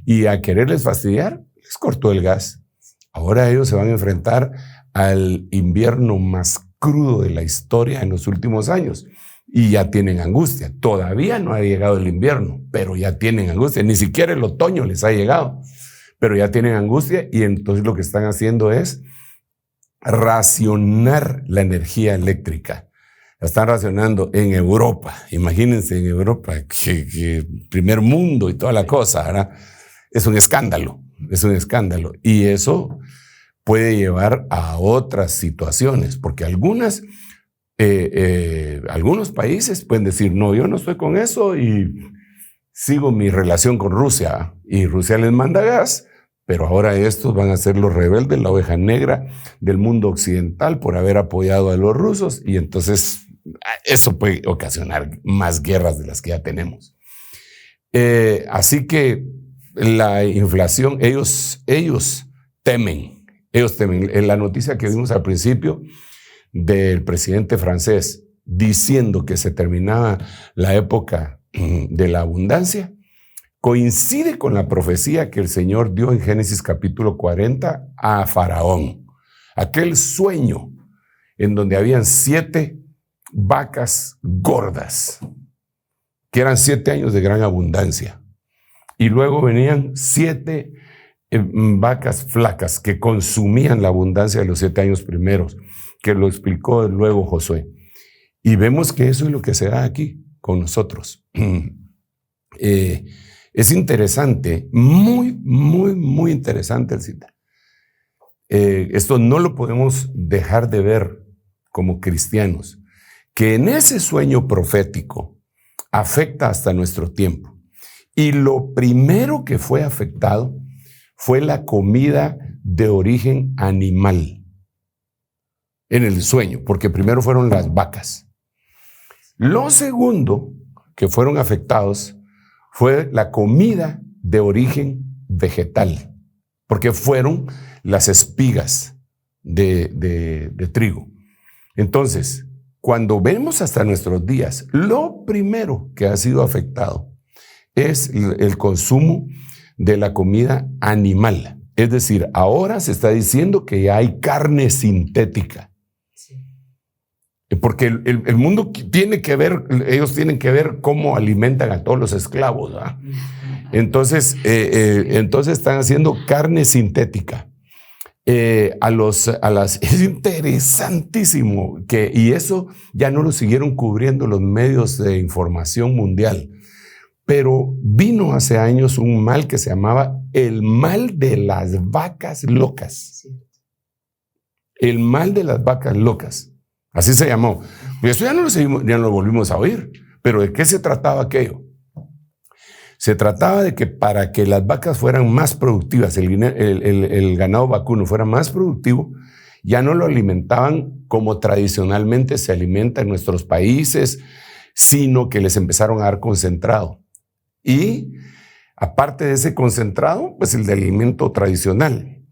S4: y a quererles fastidiar, les cortó el gas. Ahora ellos se van a enfrentar al invierno más crudo de la historia en los últimos años y ya tienen angustia. Todavía no ha llegado el invierno, pero ya tienen angustia. Ni siquiera el otoño les ha llegado, pero ya tienen angustia y entonces lo que están haciendo es racionar la energía eléctrica. La están racionando en Europa. Imagínense en Europa, que primer mundo y toda la cosa, ¿verdad? Es un escándalo. Y eso puede llevar a otras situaciones, porque algunos países pueden decir, no, yo no estoy con eso y sigo mi relación con Rusia, y Rusia les manda gas, pero ahora estos van a ser los rebeldes, la oveja negra del mundo occidental por haber apoyado a los rusos, y entonces eso puede ocasionar más guerras de las que ya tenemos. Así que la inflación, ellos temen. En la noticia que vimos al principio del presidente francés diciendo que se terminaba la época de la abundancia, coincide con la profecía que el Señor dio en Génesis capítulo 40 a Faraón. Aquel sueño en donde habían 7 vacas gordas, que eran 7 años de gran abundancia. Y luego venían 7 vacas flacas que consumían la abundancia de los 7 años primeros, que lo explicó luego Josué. Y vemos que eso es lo que se da aquí con nosotros. Es interesante, muy interesante el cita. Esto no lo podemos dejar de ver como cristianos, que en ese sueño profético afecta hasta nuestro tiempo. Y lo primero que fue afectado fue la comida de origen animal en el sueño, porque primero fueron las vacas. Lo segundo que fueron afectados fue la comida de origen vegetal, porque fueron las espigas de trigo. Entonces, cuando vemos hasta nuestros días, lo primero que ha sido afectado es el consumo de la comida animal. Es decir, ahora se está diciendo que ya hay carne sintética. Sí. Porque el mundo tiene que ver, ellos tienen que ver cómo alimentan a todos los esclavos, ¿verdad? Entonces están haciendo carne sintética. Es interesantísimo y eso ya no lo siguieron cubriendo los medios de información mundial. Pero vino hace años un mal que se llamaba el mal de las vacas locas. El mal de las vacas locas. Así se llamó. Y eso ya no lo volvimos a oír. Pero ¿de qué se trataba aquello? Se trataba de que para que las vacas fueran más productivas, el ganado vacuno fuera más productivo, ya no lo alimentaban como tradicionalmente se alimenta en nuestros países, sino que les empezaron a dar concentrado. Y aparte de ese concentrado, pues el de alimento tradicional.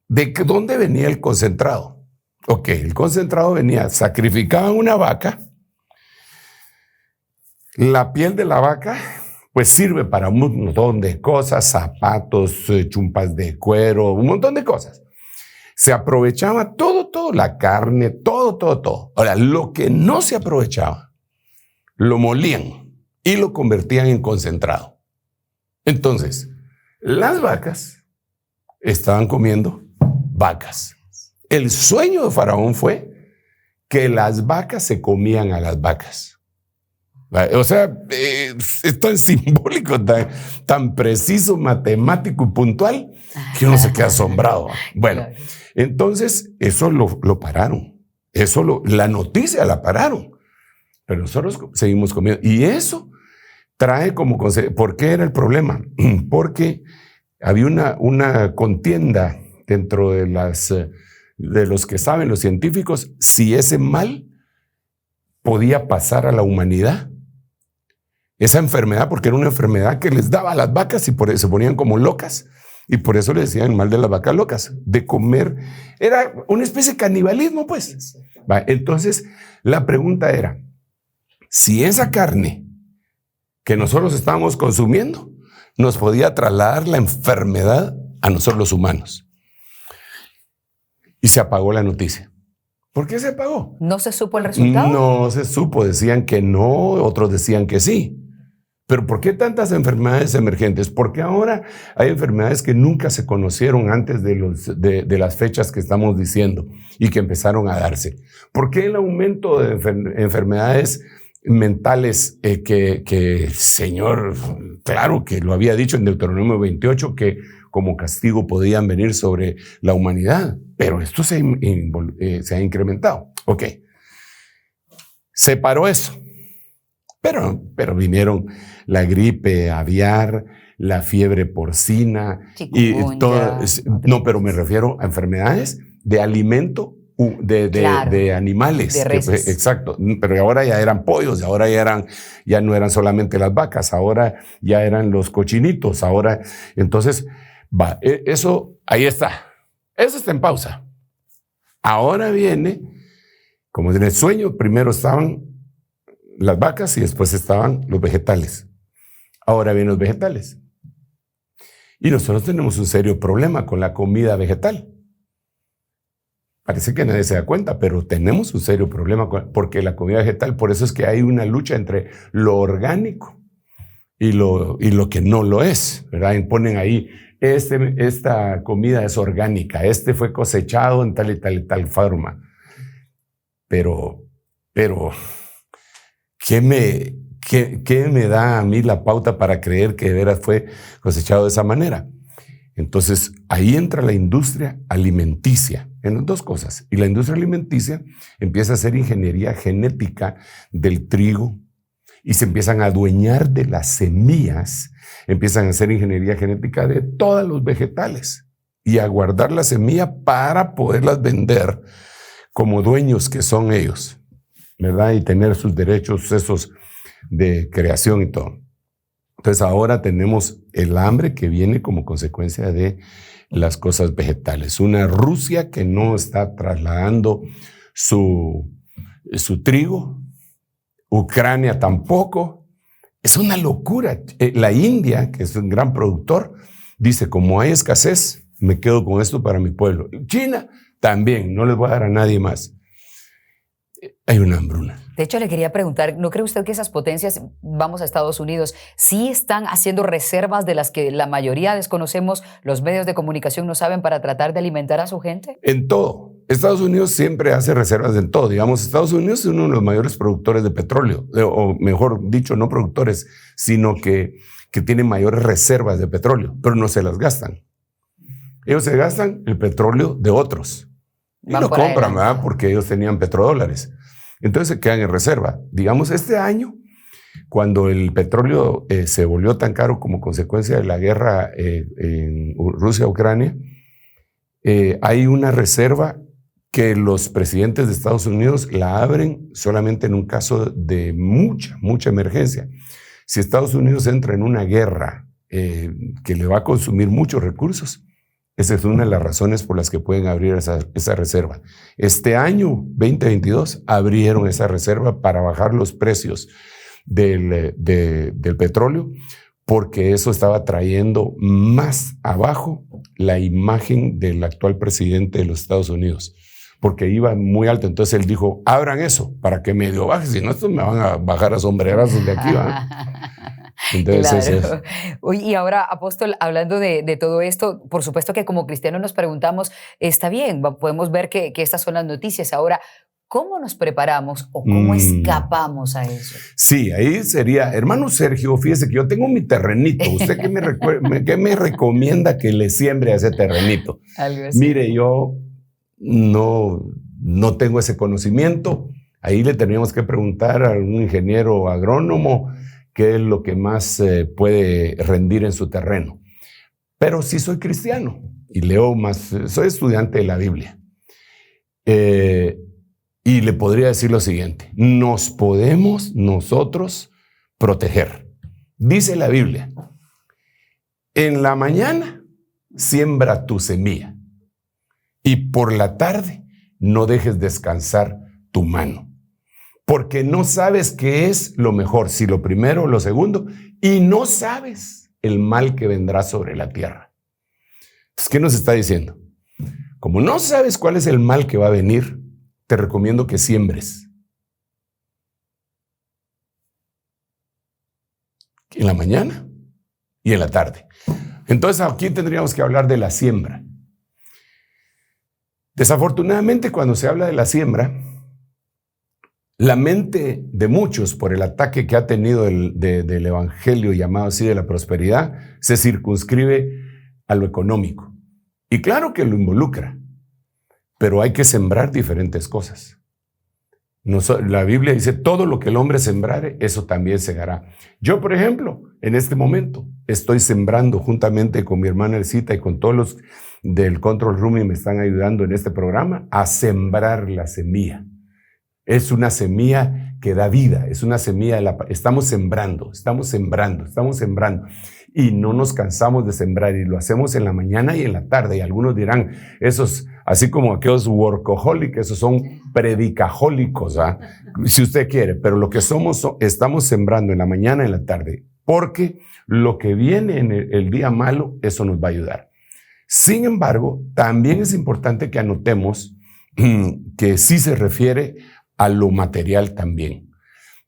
S4: ¿De dónde venía el concentrado? Ok, el concentrado venía, sacrificaban una vaca, la piel de la vaca pues sirve para un montón de cosas, zapatos, chumpas de cuero, un montón de cosas. Se aprovechaba todo, la carne, todo. Ahora, lo que no se aprovechaba, lo molían y lo convertían en concentrado. Entonces, las vacas estaban comiendo vacas. El sueño de Faraón fue que las vacas se comían a las vacas. O sea, es tan simbólico, tan preciso, matemático y puntual, que uno se queda asombrado. Bueno, entonces eso lo pararon. La noticia la pararon. Pero nosotros seguimos comiendo. Y eso trae como consecuencia. ¿Por qué era el problema? Porque había una contienda dentro de los que saben, los científicos, si ese mal podía pasar a la humanidad. Esa enfermedad, porque era una enfermedad que les daba a las vacas y por eso se ponían como locas. Y por eso le decían el mal de las vacas locas, de comer. Era una especie de canibalismo, pues. Entonces, la pregunta era, si esa carne que nosotros estábamos consumiendo nos podía trasladar la enfermedad a nosotros los humanos. Y se apagó la noticia. ¿Por qué se apagó?
S3: ¿No se supo el resultado?
S4: No se supo. Decían que no, otros decían que sí. Pero ¿por qué tantas enfermedades emergentes? Porque ahora hay enfermedades que nunca se conocieron antes de las fechas que estamos diciendo y que empezaron a darse. ¿Por qué el aumento de enfermedades mentales que Señor, claro que lo había dicho en Deuteronomio 28, que como castigo podían venir sobre la humanidad? Pero esto se ha incrementado. Ok. Se paró eso. Pero vinieron la gripe aviar, la fiebre porcina y todo. No, pero me refiero a enfermedades de alimento, de animales.
S3: De reses.
S4: Exacto. Pero ahora ya eran pollos, ahora ya no eran solamente las vacas, ahora ya eran los cochinitos. Ahora, entonces, eso ahí está. Eso está en pausa. Ahora viene, como en el sueño, primero estaban las vacas y después estaban los vegetales. Ahora vienen los vegetales. Y nosotros tenemos un serio problema con la comida vegetal. Parece que nadie se da cuenta, pero tenemos un serio problema porque la comida vegetal, por eso es que hay una lucha entre lo orgánico y lo que no lo es, ¿verdad? Y ponen ahí, esta comida es orgánica, fue cosechado en tal y tal forma. Pero ¿qué me da a mí la pauta para creer que de veras fue cosechado de esa manera? Entonces, ahí entra la industria alimenticia, en las dos cosas. Y la industria alimenticia empieza a hacer ingeniería genética del trigo y se empiezan a adueñar de las semillas, empiezan a hacer ingeniería genética de todos los vegetales y a guardar la semilla para poderlas vender como dueños que son ellos, ¿verdad? Y tener sus derechos esos de creación y todo. Entonces ahora tenemos el hambre que viene como consecuencia de las cosas vegetales. Una Rusia que no está trasladando su trigo, Ucrania tampoco. Es una locura. La India, que es un gran productor, dice, como hay escasez, me quedo con esto para mi pueblo. China también, no les voy a dar a nadie más. Hay una hambruna.
S3: De hecho, le quería preguntar, ¿no cree usted que esas potencias, vamos a Estados Unidos, sí están haciendo reservas de las que la mayoría desconocemos, los medios de comunicación no saben, para tratar de alimentar a su gente?
S4: En todo. Estados Unidos siempre hace reservas en todo. Digamos, Estados Unidos es uno de los mayores productores de petróleo, o mejor dicho, no productores, sino que tienen mayores reservas de petróleo, pero no se las gastan. Ellos se gastan el petróleo de otros. Y lo compran, ¿verdad? Porque ellos tenían petrodólares. Entonces se quedan en reserva. Digamos, este año, cuando el petróleo se volvió tan caro como consecuencia de la guerra en Rusia-Ucrania, hay una reserva que los presidentes de Estados Unidos la abren solamente en un caso de mucha emergencia. Si Estados Unidos entra en una guerra que le va a consumir muchos recursos, esa es una de las razones por las que pueden abrir esa reserva. Este año 2022 abrieron esa reserva para bajar los precios del petróleo, porque eso estaba trayendo más abajo la imagen del actual presidente de los Estados Unidos, porque iba muy alto. Entonces él dijo, abran eso para que medio baje, si no, estos me van a bajar a sombrerazos de aquí, ¿verdad? Entonces,
S3: claro. Oye, y ahora, apóstol, hablando de todo esto, por supuesto que como cristianos nos preguntamos, está bien, podemos ver que estas son las noticias. Ahora, ¿cómo nos preparamos o cómo escapamos a eso?
S4: Sí, ahí sería, hermano Sergio, fíjese que yo tengo mi terrenito. ¿Usted qué me recomienda que le siembre a ese terrenito?
S3: Algo así.
S4: Mire, yo no tengo ese conocimiento. Ahí le tendríamos que preguntar a un ingeniero agrónomo qué es lo que más puede rendir en su terreno. Pero sí soy cristiano y leo más, soy estudiante de la Biblia. Y le podría decir lo siguiente, nos podemos nosotros proteger. Dice la Biblia, en la mañana siembra tu semilla y por la tarde no dejes descansar tu mano. Porque no sabes qué es lo mejor, si lo primero o lo segundo, y no sabes el mal que vendrá sobre la tierra. Entonces, ¿qué nos está diciendo? Como no sabes cuál es el mal que va a venir, te recomiendo que siembres. En la mañana y en la tarde. Entonces, aquí tendríamos que hablar de la siembra. Desafortunadamente, cuando se habla de la siembra, la mente de muchos, por el ataque que ha tenido del evangelio llamado así de la prosperidad, se circunscribe a lo económico. Y claro que lo involucra, pero hay que sembrar diferentes cosas. La Biblia dice, todo lo que el hombre sembrare, eso también segará. Yo, por ejemplo, en este momento, estoy sembrando juntamente con mi hermana Elcita y con todos los del Control Room y me están ayudando en este programa a sembrar la semilla. Es una semilla que da vida, es una semilla, estamos sembrando. Y no nos cansamos de sembrar y lo hacemos en la mañana y en la tarde. Y algunos dirán, esos, así como aquellos workaholics, esos son predicajólicos, ¿ah? Si usted quiere. Pero lo que somos, estamos sembrando en la mañana y en la tarde. Porque lo que viene en el día malo, eso nos va a ayudar. Sin embargo, también es importante que anotemos que sí se refiere a lo material también.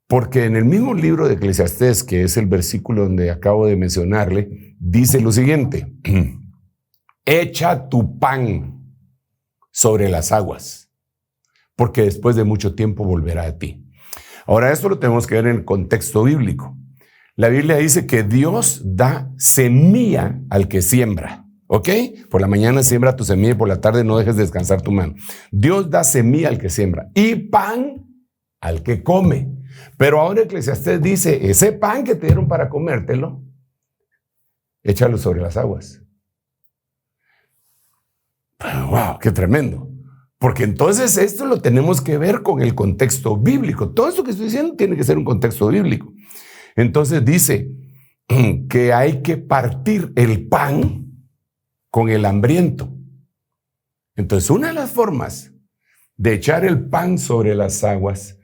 S4: Porque en el mismo libro de Eclesiastés, que es el versículo donde acabo de mencionarle, dice lo siguiente, echa tu pan sobre las aguas, porque después de mucho tiempo volverá a ti. Ahora, esto lo tenemos que ver en el contexto bíblico. La Biblia dice que Dios da semilla al que siembra. ¿Ok? Por la mañana siembra tu semilla y por la tarde no dejes descansar tu mano. Dios da semilla al que siembra y pan al que come. Pero ahora Eclesiastés dice, ese pan que te dieron para comértelo, échalo sobre las aguas. ¡Wow! ¡Qué tremendo! Porque entonces esto lo tenemos que ver con el contexto bíblico. Todo esto que estoy diciendo tiene que ser un contexto bíblico. Entonces dice que hay que partir el pan con el hambriento. Entonces, una de las formas de echar el pan sobre las aguas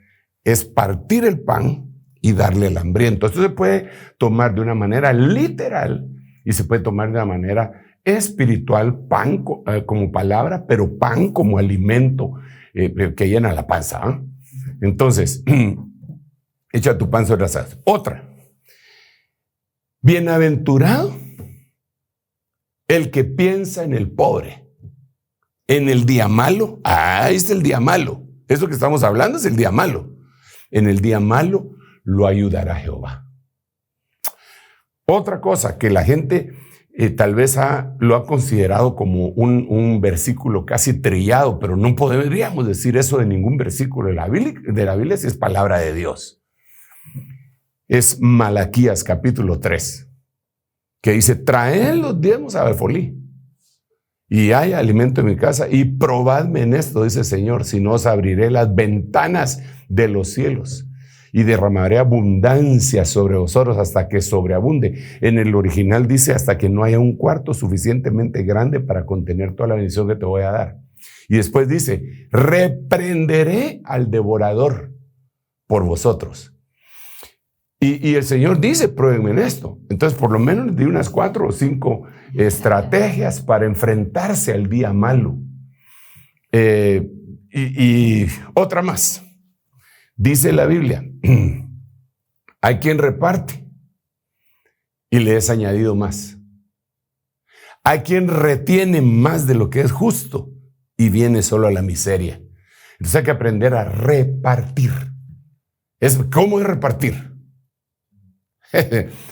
S4: es partir el pan y darle al hambriento. Esto se puede tomar de una manera literal y se puede tomar de una manera espiritual, pan como palabra, pero pan como alimento que llena la panza, ¿eh? Entonces, echa tu pan sobre las aguas. Otra, bienaventurado el que piensa en el pobre, en el día malo. Es el día malo. Eso que estamos hablando es el día malo. En el día malo lo ayudará Jehová. Otra cosa que la gente tal vez lo ha considerado como un versículo casi trillado, pero no podríamos decir eso de ningún versículo de la Biblia si es palabra de Dios. Es Malaquías capítulo 3, que dice: traed los diezmos a Befolí, y hay alimento en mi casa, y probadme en esto, dice el Señor, si no os abriré las ventanas de los cielos, y derramaré abundancia sobre vosotros hasta que sobreabunde. En el original dice: hasta que no haya un cuarto suficientemente grande para contener toda la bendición que te voy a dar. Y después dice: reprenderé al devorador por vosotros. Y el Señor dice: pruébenme en esto. Entonces, por lo menos les di unas 4 o 5 estrategias para enfrentarse al día malo. Y otra más. Dice la Biblia: hay quien reparte y le es añadido más. Hay quien retiene más de lo que es justo y viene solo a la miseria. Entonces hay que aprender a repartir. ¿Cómo es repartir?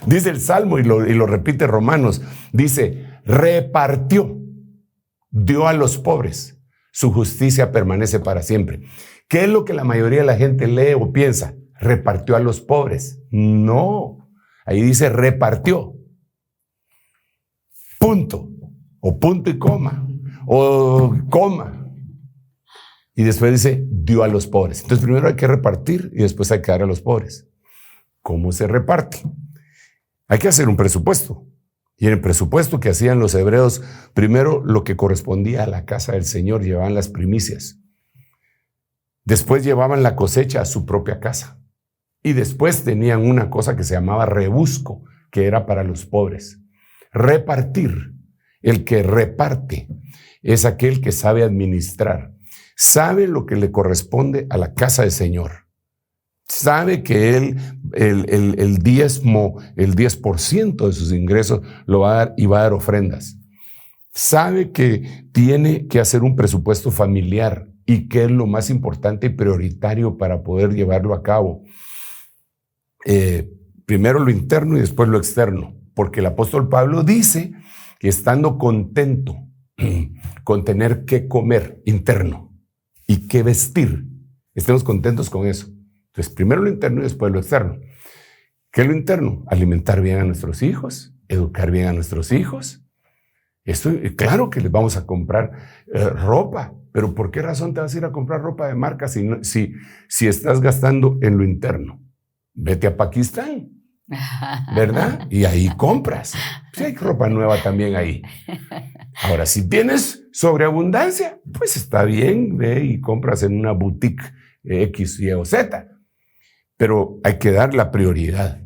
S4: Dice el Salmo y lo repite Romanos. Dice: repartió, dio a los pobres, su justicia permanece para siempre. ¿Qué es lo que la mayoría de la gente lee o piensa? Repartió a los pobres. No, ahí dice repartió. Punto, o punto y coma, o coma. Y después dice: dio a los pobres. Entonces primero hay que repartir y después hay que dar a los pobres. ¿Cómo se reparte? Hay que hacer un presupuesto. Y en el presupuesto que hacían los hebreos, primero lo que correspondía a la casa del Señor, llevaban las primicias. Después llevaban la cosecha a su propia casa. Y después tenían una cosa que se llamaba rebusco, que era para los pobres. Repartir. El que reparte es aquel que sabe administrar. Sabe lo que le corresponde a la casa del Señor. Sabe que él, el diezmo, el 10% de sus ingresos lo va a dar y va a dar ofrendas. Sabe que tiene que hacer un presupuesto familiar y qué es lo más importante y prioritario para poder llevarlo a cabo. Primero lo interno y después lo externo, porque el apóstol Pablo dice que estando contento con tener que comer interno y que vestir, estemos contentos con eso. Entonces, primero lo interno y después lo externo. ¿Qué es lo interno? Alimentar bien a nuestros hijos, educar bien a nuestros hijos. Esto, claro que les vamos a comprar ropa, pero ¿por qué razón te vas a ir a comprar ropa de marca si estás gastando en lo interno? Vete a Pakistán, ¿verdad? Y ahí compras. Sí, hay ropa nueva también ahí. Ahora, si tienes sobreabundancia, pues está bien, ve y compras en una boutique X, Y o Z. Pero hay que dar la prioridad.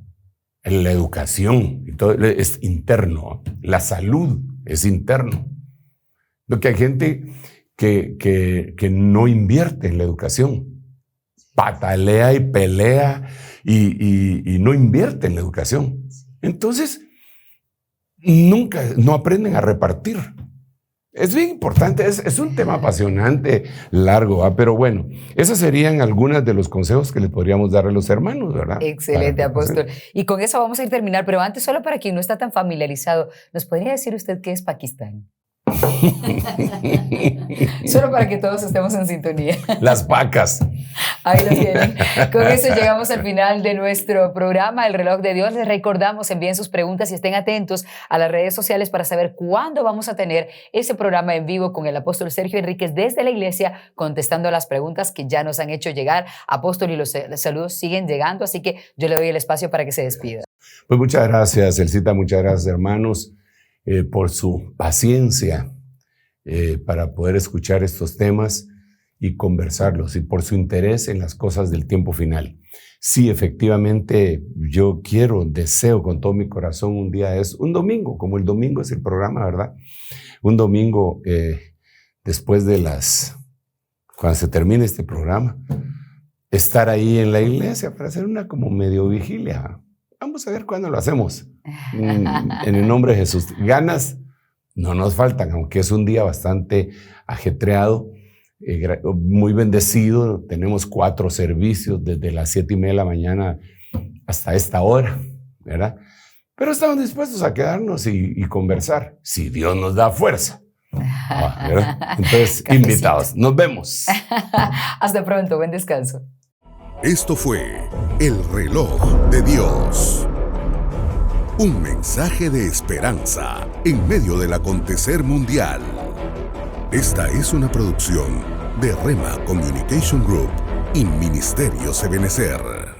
S4: La educación y todo es interno. La salud es interno. Porque hay gente que no invierte en la educación. Patalea y pelea y no invierte en la educación. Entonces, no aprenden a repartir. Es bien importante, es un tema apasionante, largo, pero bueno, esos serían algunos de los consejos que les podríamos dar a los hermanos, ¿verdad?
S3: Excelente, apóstol. Y con eso vamos a ir terminar, pero antes, solo para quien no está tan familiarizado, ¿nos podría decir usted qué es Pakistán? Solo para que todos estemos en sintonía.
S4: Las vacas.
S3: Ahí lo tienen. Con eso llegamos al final de nuestro programa El Reloj de Dios. Les recordamos, envíen sus preguntas y estén atentos a las redes sociales para saber cuándo vamos a tener ese programa en vivo con el apóstol Sergio Enríquez desde la iglesia, contestando las preguntas que ya nos han hecho llegar. Apóstol, y los saludos siguen llegando, así que yo le doy el espacio para que se despida.
S4: Pues muchas gracias, Elcita, muchas gracias, hermanos, por su paciencia para poder escuchar estos temas y conversarlos, y por su interés en las cosas del tiempo final. Sí, efectivamente, yo deseo con todo mi corazón un domingo, como el domingo es el programa, ¿verdad? Un domingo después de cuando se termine este programa, estar ahí en la iglesia para hacer una como medio vigilia. Vamos a ver cuándo lo hacemos. En el nombre de Jesús. Ganas no nos faltan, aunque es un día bastante ajetreado, muy bendecido. Tenemos 4 servicios desde las 7:30 de la mañana hasta esta hora, ¿verdad? Pero estamos dispuestos a quedarnos y conversar, si Dios nos da fuerza. ¿Verdad? Entonces, invitados. Nos vemos.
S3: Hasta pronto. Buen descanso.
S1: Esto fue El Reloj de Dios. Un mensaje de esperanza en medio del acontecer mundial. Esta es una producción de Rema Communication Group y Ministerios Ebenecer.